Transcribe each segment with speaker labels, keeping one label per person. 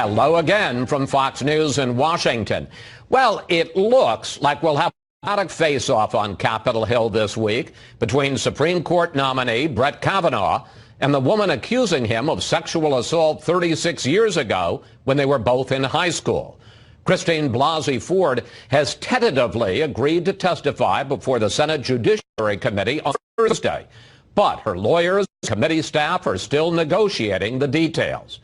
Speaker 1: Hello again from Fox News in Washington. Well, it looks like we'll have a dramatic face-off on Capitol Hill this week between Supreme Court nominee Brett Kavanaugh and the woman accusing him of sexual assault 36 years ago when they were both in high school. Blasey Ford has tentatively agreed to testify before the Senate Judiciary Committee on Thursday, but her lawyers and committee staff are still negotiating the details.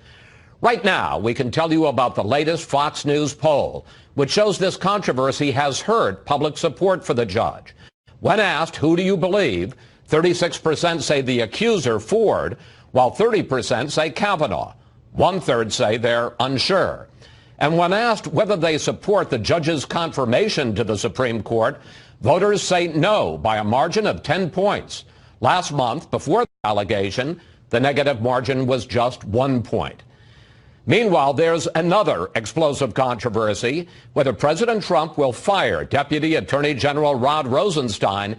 Speaker 1: Right now, we can tell you about the latest Fox News poll, which shows this controversy has hurt public support for the judge. When asked, who do you believe, 36% say the accuser, Ford, while 30% say Kavanaugh. 1/3 say they're unsure. And when asked whether they support the judge's confirmation to the Supreme Court, voters say no by a margin of 10 points. Last month, before the allegation, the negative margin was just 1 point. Meanwhile, there's another explosive controversy whether President Trump will fire Deputy Attorney General Rod Rosenstein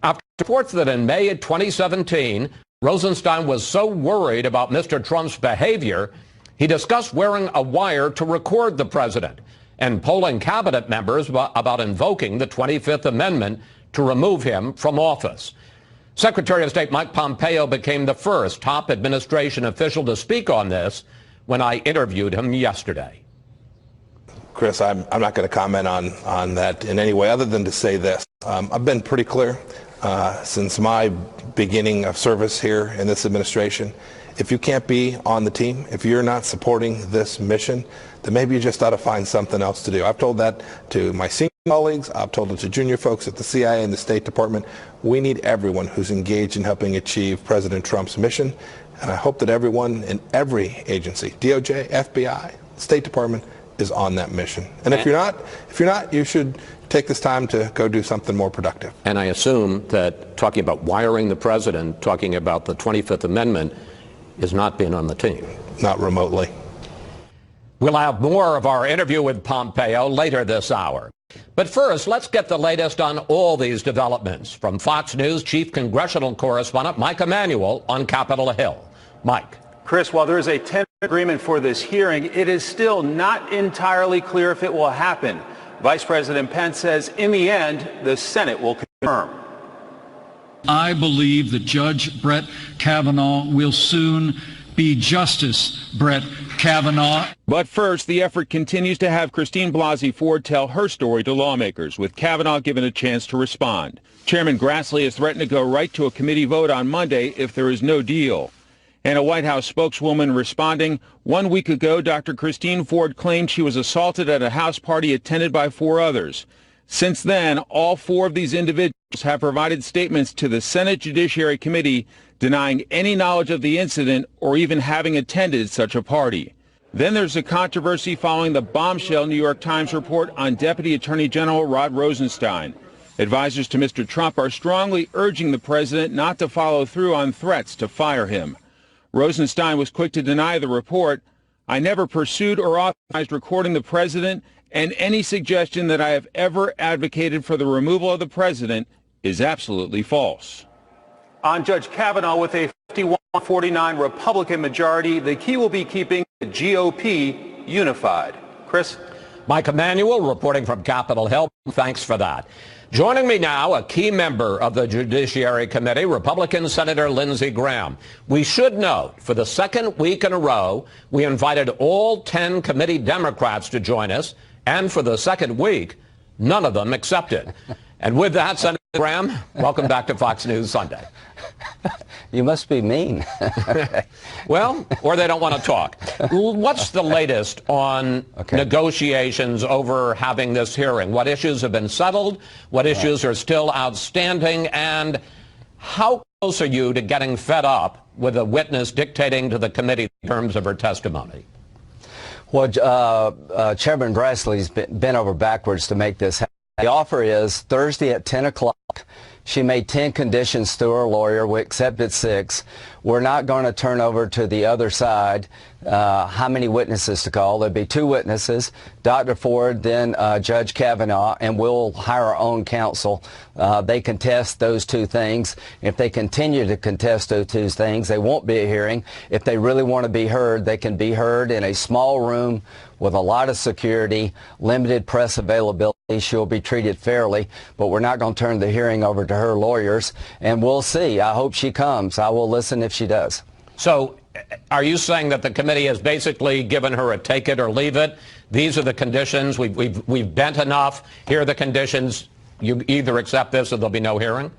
Speaker 1: after reports that in May 2017, Rosenstein was so worried about Mr. Trump's behavior, he discussed wearing a wire to record the president and polling cabinet members about invoking the 25th Amendment to remove him from office. Secretary of State Mike Pompeo became the first top administration official to speak on this when I interviewed him yesterday.
Speaker 2: Chris, I'm not going to comment on that in any way other than to say this. I've been pretty clear since my beginning of service here in this administration. If you can't be on the team, if you're not supporting this mission, then maybe you just ought to find something else to do. I've told that to my senior colleagues. I've told it to junior folks at the CIA and the State Department. We need everyone who's engaged in helping achieve President Trump's mission. And I hope that everyone in every agency, DOJ, FBI, State Department, is on that mission. And if you're not, you should take this time to go do something more productive.
Speaker 1: And I assume that talking about wiring the president, talking about the 25th Amendment, is not being on the team.
Speaker 2: Not remotely.
Speaker 1: We'll have more of our interview with Pompeo later this hour. But first, let's get the latest on all these developments from Fox News Chief Congressional Correspondent Mike Emanuel on Capitol Hill. Mike.
Speaker 3: Chris, while there is a tentative agreement for this hearing, it is still not entirely clear if it will happen. Vice President Pence says in the end, the Senate will confirm.
Speaker 4: I believe that Judge Brett Kavanaugh will soon be Justice Brett Kavanaugh.
Speaker 5: But first, the effort continues to have Blasey Ford tell her story to lawmakers, with Kavanaugh given a chance to respond. Chairman Grassley has threatened to go right to a committee vote on Monday if there is no deal. And a White House spokeswoman responding, 1 week ago, Dr. Christine Ford claimed she was assaulted at a house party attended by 4 others. Since then, all 4 of these individuals have provided statements to the Senate Judiciary Committee denying any knowledge of the incident or even having attended such a party. Then there's a controversy following the bombshell New York Times report on Deputy Attorney General Rod Rosenstein. Advisors to Mr. Trump are strongly urging the president not to follow through on threats to fire him. Rosenstein was quick to deny the report. I never pursued or authorized recording the president, and any suggestion that I have ever advocated for the removal of the president is absolutely false.
Speaker 3: On Judge Kavanaugh, with a 51-49 Republican majority, the key will be keeping the GOP unified. Chris?
Speaker 1: Mike Emanuel reporting from Capitol Hill. Thanks for that. Joining me now, a key member of the Judiciary Committee, Republican Senator Lindsey Graham. We should note, for the second week in a row, we invited all 10 committee Democrats to join us, and for the second week, none of them accepted. And with that, Senator Graham, welcome back to Fox News Sunday.
Speaker 6: You must be mean.
Speaker 1: Well, or they don't want to talk. What's the latest on negotiations over having this hearing? What issues have been settled? What issues are still outstanding? And how close are you to getting fed up with a witness dictating to the committee the terms of her testimony?
Speaker 6: Well, Chairman Grassley's bent over backwards to make this happen. The offer is Thursday at 10 o'clock. She made 10 conditions to her lawyer. We accepted 6. We're not going to turn over to the other side how many witnesses to call. There'll be 2 witnesses, Dr. Ford, then Judge Kavanaugh, and we'll hire our own counsel. They contest those 2 things. If they continue to contest those 2 things, they won't be a hearing. If they really want to be heard, they can be heard in a small room with a lot of security, limited press availability. She'll be treated fairly, but we're not going to turn the hearing over to her lawyers, and we'll see. I hope she comes. I will listen if she does.
Speaker 1: So are you saying that the committee has basically given her a take it or leave it? These are the conditions. We've bent enough. Here are the conditions. You either accept this or there'll be no hearing?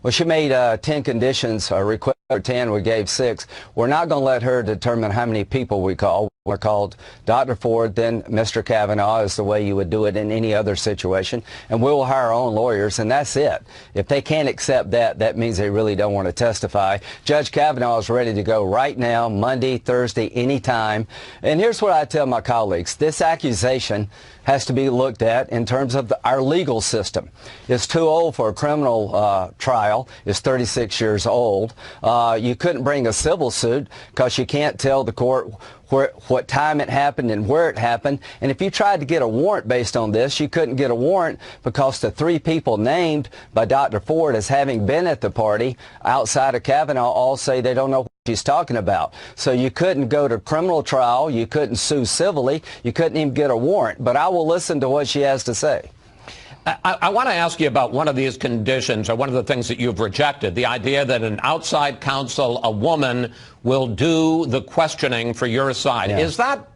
Speaker 6: Well, she made 10 conditions, request 10, we gave 6. We're not going to let her determine how many people we call. We're called Dr. Ford, then Mr. Kavanaugh is the way you would do it in any other situation, and we'll hire our own lawyers, and that's it. If they can't accept that, that means they really don't want to testify. Judge Kavanaugh is ready to go right now, Monday, Thursday, anytime. And here's what I tell my colleagues. This accusation has to be looked at in terms of our legal system. It's too old for a criminal trial. It's 36 years old. You couldn't bring a civil suit because you can't tell the court what time it happened and where it happened. And if you tried to get a warrant based on this, you couldn't get a warrant because the 3 people named by Dr. Ford as having been at the party outside of Kavanaugh all say they don't know what she's talking about. So you couldn't go to criminal trial. You couldn't sue civilly. You couldn't even get a warrant. But I will listen to what she has to say.
Speaker 1: I want to ask you about one of these conditions, or one of the things that you've rejected, the idea that an outside counsel, a woman, will do the questioning for your side. Yeah. Is that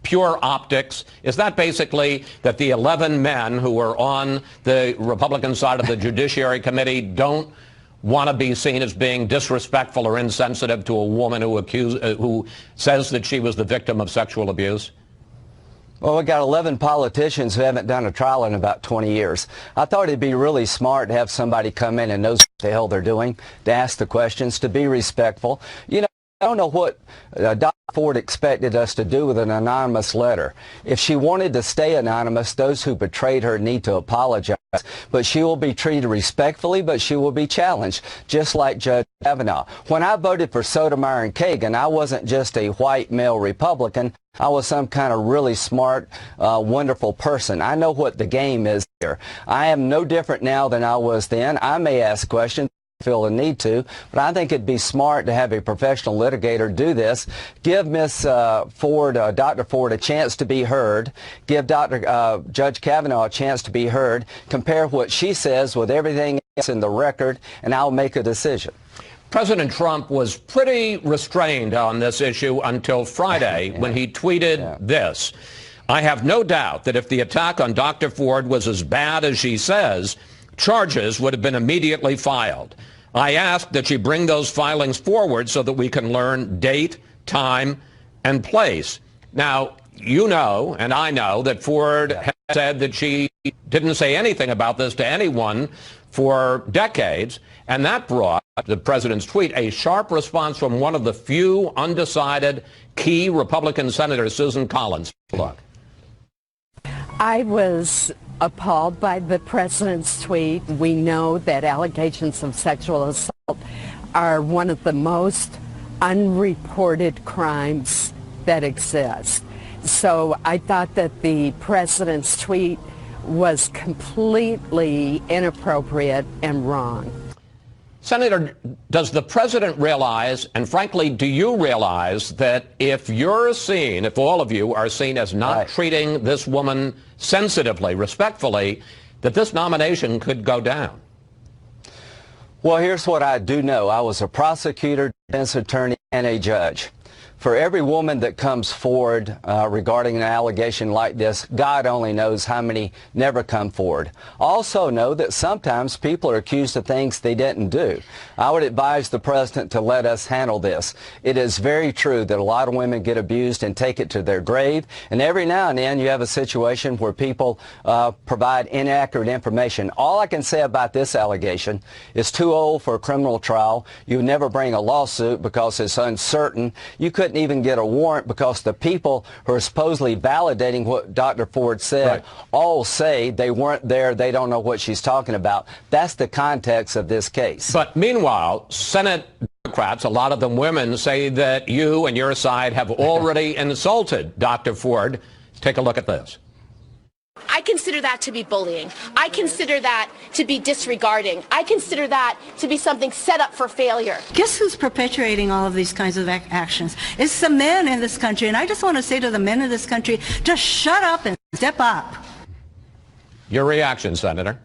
Speaker 1: pure optics? Is that basically that the 11 men who are on the Republican side of the Judiciary Committee don't want to be seen as being disrespectful or insensitive to a woman who says that she was the victim of sexual abuse?
Speaker 6: Well, we got 11 politicians who haven't done a trial in about 20 years. I thought it'd be really smart to have somebody come in and knows what the hell they're doing, to ask the questions, to be respectful. You know, I don't know what Dr. Ford expected us to do with an anonymous letter. If she wanted to stay anonymous, those who betrayed her need to apologize. But she will be treated respectfully, but she will be challenged, just like Judge Kavanaugh. When I voted for Sotomayor and Kagan, I wasn't just a white male Republican. I was some kind of really smart, wonderful person. I know what the game is here. I am no different now than I was then. I may ask questions, feel the need to, but I think it'd be smart to have a professional litigator do this. Give Ms. Ford, Dr. Ford, a chance to be heard. Give Judge Kavanaugh a chance to be heard. Compare what she says with everything else in the record, and I'll make a decision.
Speaker 1: President Trump was pretty restrained on this issue until Friday when he tweeted this. I have no doubt that if the attack on Dr. Ford was as bad as she says, charges would have been immediately filed. I ask that she bring those filings forward so that we can learn date, time, and place. Now, you know, and I know, that Ford has said that she didn't say anything about this to anyone for decades, and that brought, the president's tweet, a sharp response from one of the few undecided key Republican senators, Susan Collins. Look.
Speaker 7: I was appalled by the president's tweet. We know that allegations of sexual assault are one of the most unreported crimes that exist. So I thought that the president's tweet was completely inappropriate and wrong.
Speaker 1: Senator, does the president realize, and frankly, do you realize, that if you're seen, if all of you are seen as not treating this woman sensitively, respectfully, that this nomination could go down?
Speaker 6: Well, here's what I do know. I was a prosecutor, defense attorney, and a judge. For every woman that comes forward regarding an allegation like this, God only knows how many never come forward. Also know that sometimes people are accused of things they didn't do. I would advise the president to let us handle this. It is very true that a lot of women get abused and take it to their grave, and every now and then you have a situation where people provide inaccurate information. All I can say about this allegation is too old for a criminal trial. You never bring a lawsuit because it's uncertain. You couldn't even get a warrant because the people who are supposedly validating what Dr. Ford said all say they weren't there, they don't know what she's talking about. That's the context of this case.
Speaker 1: But meanwhile, Senate Democrats, a lot of them women, say that you and your side have already insulted Dr. Ford. Take a look at this.
Speaker 8: I consider that to be bullying. I consider that to be disregarding. I consider that to be something set up for failure.
Speaker 9: Guess who's perpetuating all of these kinds of actions? It's the men in this country. And I just want to say to the men in this country, just shut up and step up.
Speaker 1: Your reaction, Senator?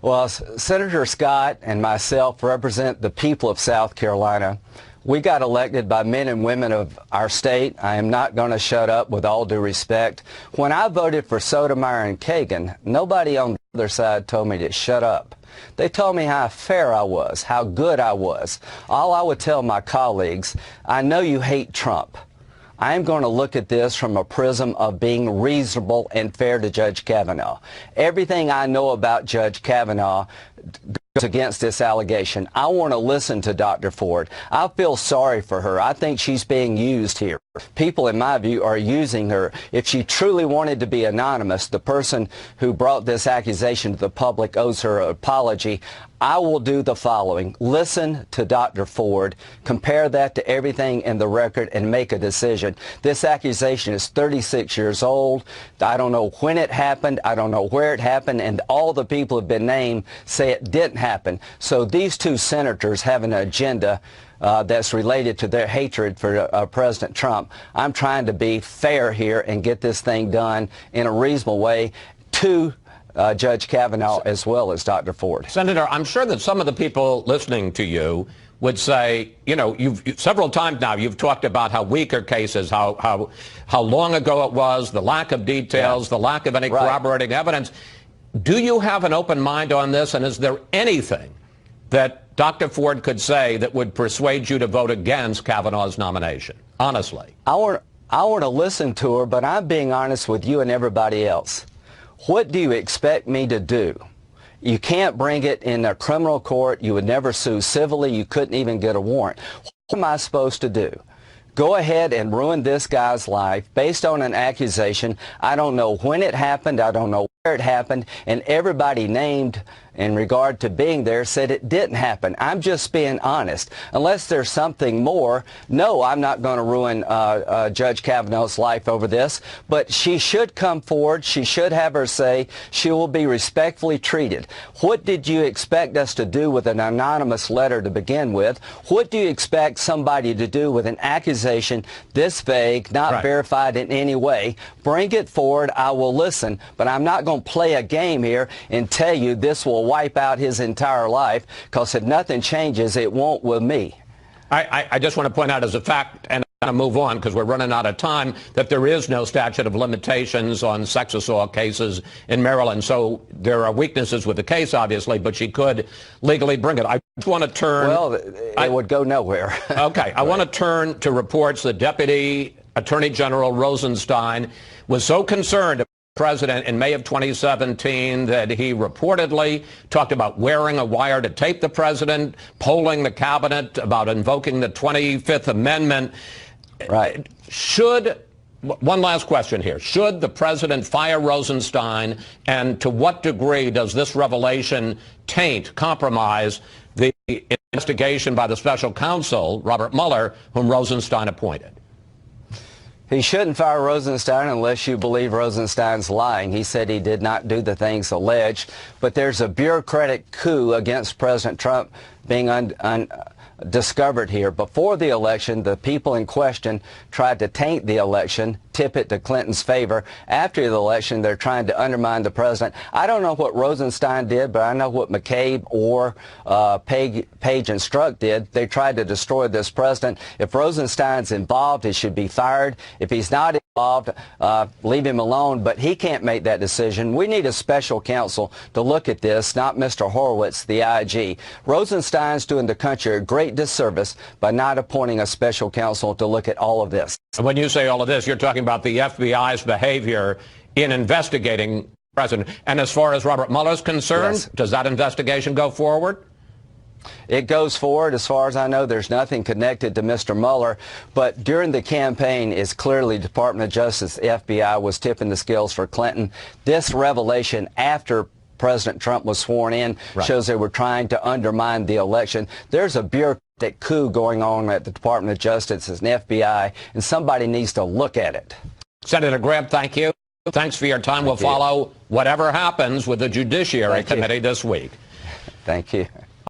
Speaker 6: Well, Senator Scott and myself represent the people of South Carolina. We got elected by men and women of our state. I am not going to shut up, with all due respect. When I voted for Sotomayor and Kagan, nobody on the other side told me to shut up. They told me how fair I was, how good I was. All I would tell my colleagues, I know you hate Trump. I am going to look at this from a prism of being reasonable and fair to Judge Kavanaugh. Everything I know about Judge Kavanaugh goes against this allegation. I want to listen to Dr. Ford. I feel sorry for her. I think she's being used here. People, in my view, are using her. If she truly wanted to be anonymous, the person who brought this accusation to the public owes her an apology. I will do the following. Listen to Dr. Ford, compare that to everything in the record, and make a decision. This accusation is 36 years old. I don't know when it happened. I don't know where it happened. And all the people who have been named say it didn't happen. So these two senators have an agenda that's related to their hatred for President Trump. I'm trying to be fair here and get this thing done in a reasonable way to Judge Kavanaugh as well as Dr. Ford.
Speaker 1: Senator, I'm sure that some of the people listening to you would say, you know, you've several times now you've talked about how weaker cases, how long ago it was, the lack of details, the lack of any corroborating evidence. Do you have an open mind on this, and is there anything that Dr. Ford could say that would persuade you to vote against Kavanaugh's nomination? Honestly.
Speaker 6: I want to listen to her, but I'm being honest with you and everybody else. What do you expect me to do? You can't bring it in a criminal court. You would never sue civilly. You couldn't even get a warrant. What am I supposed to do? Go ahead and ruin this guy's life based on an accusation. I don't know when it happened. I don't know where it happened. And everybody named in regard to being there said it didn't happen. I'm just being honest. Unless there's something more, no, I'm not going to ruin Judge Kavanaugh's life over this. But she should come forward. She should have her say. She will be respectfully treated. What did you expect us to do with an anonymous letter to begin with? What do you expect somebody to do with an accusation this vague, not verified in any way? Bring it forward. I will listen. But I'm not going to play a game here and tell you this will wipe out his entire life, because if nothing changes, it won't with me.
Speaker 1: I just want to point out as a fact, and I'm going to move on because we're running out of time, that there is no statute of limitations on sex assault cases in Maryland. So there are weaknesses with the case, obviously, but she could legally bring it. I just want to turn...
Speaker 6: Well, it would go nowhere.
Speaker 1: Okay. I want to turn to reports that Deputy Attorney General Rosenstein was so concerned about President in May of 2017 that he reportedly talked about wearing a wire to tape the president, polling the cabinet, about invoking the 25th Amendment.
Speaker 6: Right.
Speaker 1: One last question here. Should the president fire Rosenstein, and to what degree does this revelation compromise the investigation by the special counsel, Robert Mueller, whom Rosenstein appointed?
Speaker 6: He shouldn't fire Rosenstein unless you believe Rosenstein's lying. He said he did not do the things alleged, but there's a bureaucratic coup against President Trump being discovered here. Before the election, the people in question tried to taint the election, tip it to Clinton's favor. After the election, they're trying to undermine the president. I don't know what Rosenstein did, but I know what McCabe or Page and Strzok did. They tried to destroy this president. If Rosenstein's involved, he should be fired. If he's not involved, leave him alone, but he can't make that decision. We need a special counsel to look at this, not Mr. Horowitz, the IG. Rosenstein's doing the country a great disservice by not appointing a special counsel to look at all of this.
Speaker 1: And when you say all of this, you're talking about the FBI's behavior in investigating the president. And as far as Robert Mueller's concerned, does that investigation go forward?
Speaker 6: It goes forward. As far as I know, there's nothing connected to Mr. Mueller. But during the campaign, it's clearly Department of Justice, FBI was tipping the scales for Clinton. This revelation after President Trump was sworn in shows they were trying to undermine the election. There's a bureaucratic coup going on at the Department of Justice and the FBI, and somebody needs to look at it.
Speaker 1: Senator Graham, thank you. Thanks for your time. We'll follow whatever happens with the Judiciary Committee this week.
Speaker 6: Thank you.